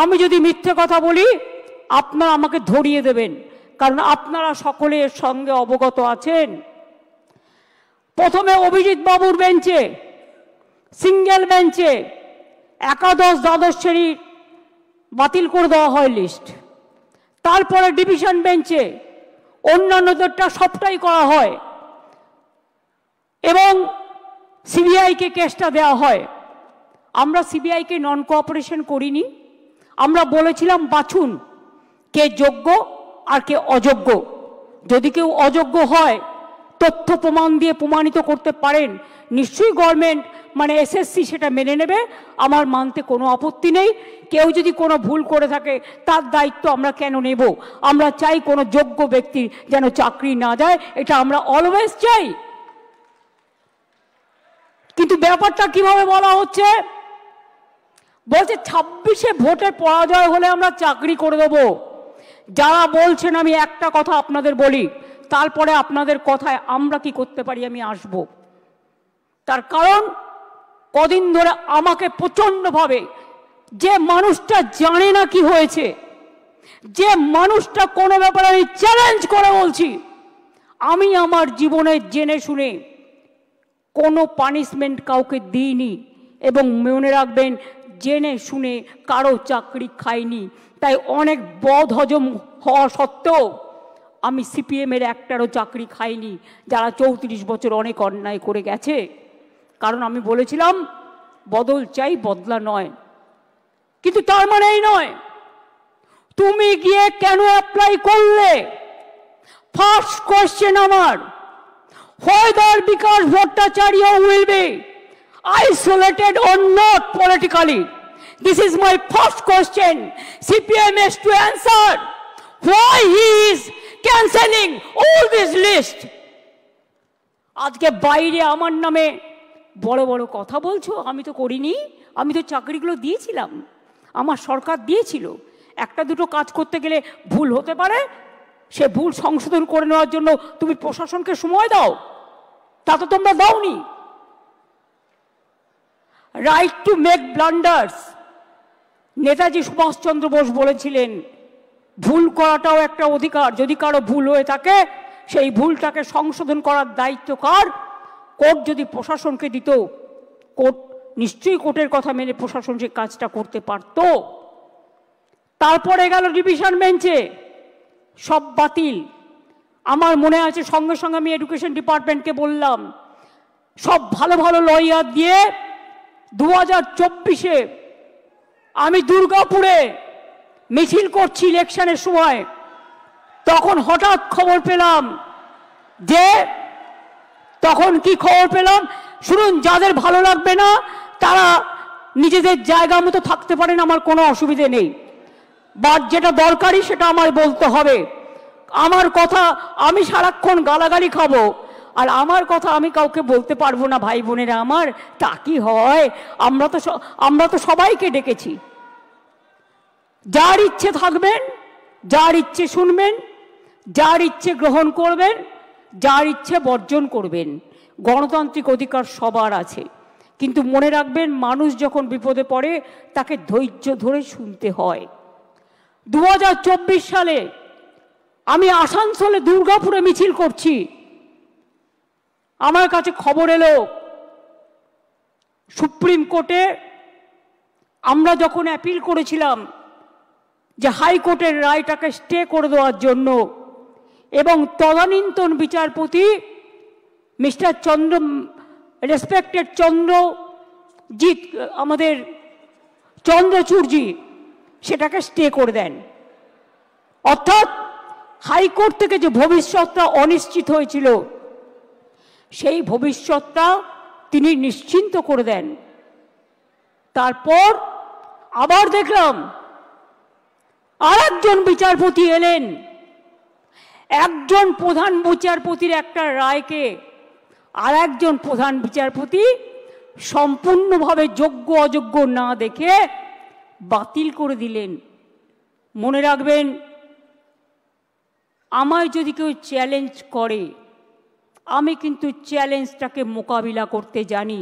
আমি যদি মিথ্যে কথা বলি আপনারা আমাকে ধরিয়ে দেবেন, কারণ আপনারা সকলে এর সঙ্গে অবগত আছেন। প্রথমে অভিজিৎ বাবুর বেঞ্চে, সিঙ্গেল বেঞ্চে একাদশ দ্বাদশ শ্রেণীর বাতিল করে দেওয়া হয় লিস্ট। তারপরে ডিভিশন বেঞ্চে অন্যান্যদেরটা সবটাই করা হয় এবং সিবিআইকে কেসটা দেওয়া হয়। আমরা সিবিআইকে নন কোঅপারেশন করিনি। আমরা বলেছিলাম বাছুন কে যোগ্য আর কে অযোগ্য। যদি কেউ অযোগ্য হয়, তথ্য প্রমাণ দিয়ে প্রমাণিত করতে পারেন, নিশ্চয়ই গভর্নমেন্ট মানে এসএসসি সেটা মেনে নেবে। আমার মানতে কোনো আপত্তি নেই। কেউ যদি কোনো ভুল করে থাকে তার দায়িত্ব আমরা কেন নেব? আমরা চাই কোনো যোগ্য ব্যক্তির যেন চাকরি না যায়, এটা আমরা অলওয়েজ চাই। কিন্তু ব্যাপারটা কিভাবে বলা হচ্ছে? বলছে 26-এ ভোটে পরাজয় হলে আমরা চাকরি করে দেব। যারা বলছেন, আমি একটা কথা আপনাদের বলি, তারপরে আপনাদের কথায় আমরা কি করতে পারি আমি আসব। তার কারণ কদিন ধরে আমাকে প্রচণ্ডভাবে, যে মানুষটা জানে না কি হয়েছে, যে মানুষটা কোনো ব্যাপারে আমি চ্যালেঞ্জ করে বলছি, আমি আমার জীবনে জেনে শুনে কোনো পানিশমেন্ট কাউকে দিইনি এবং মনে রাখবেন জেনে শুনে কারো চাকরি খাইনি। তাই অনেক বদ হজম হওয়া সত্ত্বেও আমি সিপিএমের একটারও চাকরি খাইনি, যারা 34 বছর অনেক অন্যায় করে গেছে। কারণ আমি বলেছিলাম বদল চাই, বদলা নয়। কিন্তু তার মানে এই নয় তুমি গিয়ে কেন অ্যাপ্লাই করলে। ফার্স্ট কোয়েশ্চেন আমার, whether Vikas Bhattacharya will be isolated or not politically. This is my first question. CPM has to answer why he is cancelling all this list. আজকে বাইরে আমার নামে বড় বড় কথা বলছো, আমি তো করিনি। আমি তো চাকরিগুলো দিয়েছিলাম, আমার সরকার দিয়েছিল। একটা দুটো কাজ করতে গেলে ভুল হতে পারে, সে ভুল সংশোধন করে নেওয়ার জন্য তুমি প্রশাসনকে সময় দাও, তা তো তোমরা দাওনি। Right to make blunders, Netaji Subhash Chandra Bose বলেছিলেন ভুল করাটাও একটা অধিকার। যদি কারো ভুল হয়ে থাকে সেই ভুলটাকে সংশোধন করার দায়িত্ব কার? কোর্ট যদি প্রশাসনকে দিত, কোর্ট নিশ্চয়ই কোর্টের কথা মেনে প্রশাসন সেই কাজটা করতে পারত। তারপরে গেল ডিভিশন বেঞ্চে, সব বাতিল। আমার মনে আছে সঙ্গে সঙ্গে আমি এডুকেশন ডিপার্টমেন্টকে বললাম, সব ভালো ভালো লয়ার দিয়ে 2024-এ আমি দুর্গাপুরে মিছিল করছি ইলেকশনের সময়। তখন হঠাৎ খবর পেলাম যে, তখন কি খবর পেলাম শুনুন, যাদের ভালো লাগবে না তারা নিজেদের জায়গা মতো থাকতে পারেন, আমার কোনো অসুবিধে নেই। বাট যেটা দরকারি সেটা আমায় বলতে হবে। আমার কথা আমি সারাক্ষণ গালাগালি খাবো আর আমার কথা আমি কাউকে বলতে পারবো না। ভাই বোনেরা আমার, তা কি হয়? আমরা তো সবাইকে ডেকেছি। যার ইচ্ছে থাকবেন, যার ইচ্ছে শুনবেন, যার ইচ্ছে গ্রহণ করবেন, যার ইচ্ছে বর্জন করবেন। গণতান্ত্রিক অধিকার সবার আছে, কিন্তু মনে রাখবেন মানুষ যখন বিপদে পড়ে তাকে ধৈর্য ধরে শুনতে হয়। 2024 সালে আমি আসানসোলে দুর্গাপুরে মিছিল করছি। আমার কাছে খবর এলো সুপ্রিম কোর্টে আমরা যখন অ্যাপিল করেছিলাম যে হাইকোর্টের রায়টাকে স্টে করে দেওয়ার জন্য, এবং তদানীন্তন বিচারপতি মিস্টার রেসপেক্টেড চন্দ্রজিৎ, আমাদের চন্দ্রচূড়জি সেটাকে স্টে করে দেন। অর্থাৎ হাইকোর্ট থেকে যে ভবিষ্যৎটা অনিশ্চিত হয়েছিল সেই ভবিষ্যৎটা তিনি নিশ্চিন্ত করে দেন। তারপর আবার দেখলাম আরেকজন বিচারপতি এলেন, একজন প্রধান বিচারপতির একটা রায়কে আর একজন প্রধান বিচারপতি সম্পূর্ণভাবে যোগ্য অযোগ্য না দেখে বাতিল করে দিলেন। মনে রাখবেন, আমায় যদি কেউ চ্যালেঞ্জ করে আমি কিন্তু চ্যালেঞ্জটাকে মোকাবিলা করতে জানি।